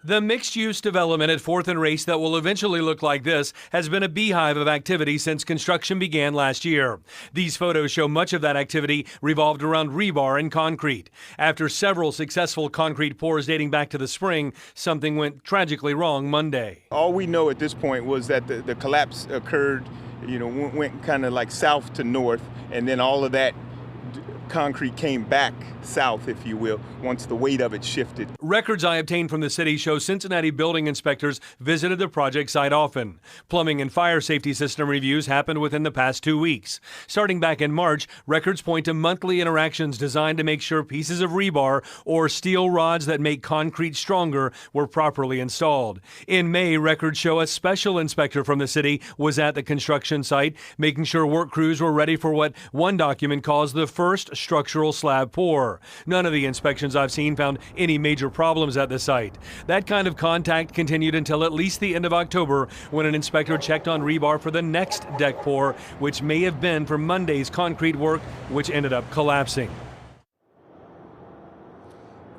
The mixed-use development at 4th and Race that will eventually look like this has been a beehive of activity since construction began last year. These photos show much of that activity revolved around rebar and concrete. After several successful concrete pours dating back to the spring, something went tragically wrong Monday. All we know at this point was that the collapse occurred, went kind of like south to north, and then all of that concrete came back south, if you will, once the weight of it shifted. Records I obtained from the city show Cincinnati building inspectors visited the project site often. Plumbing and fire safety system reviews happened within the past 2 weeks. Starting back in March, records point to monthly interactions designed to make sure pieces of rebar or steel rods that make concrete stronger were properly installed. In May, records show a special inspector from the city was at the construction site, making sure work crews were ready for what one document calls the first structural slab pour. None of the inspections I've seen found any major problems at the site. That kind of contact continued until at least the end of October, when an inspector checked on rebar for the next deck pour, which may have been for Monday's concrete work, which ended up collapsing.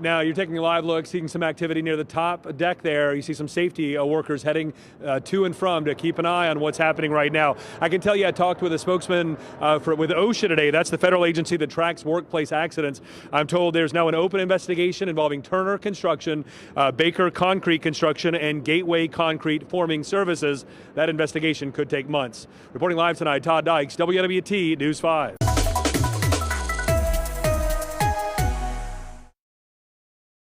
Now you're taking a live look, seeing some activity near the top deck there. You see some safety workers heading to and from to keep an eye on what's happening right now. I can tell you I talked with a spokesman with OSHA today. That's the federal agency that tracks workplace accidents. I'm told there's now an open investigation involving Turner Construction, Baker Concrete Construction, and Gateway Concrete Forming Services. That investigation could take months. Reporting live tonight, Todd Dykes, WNWT News 5.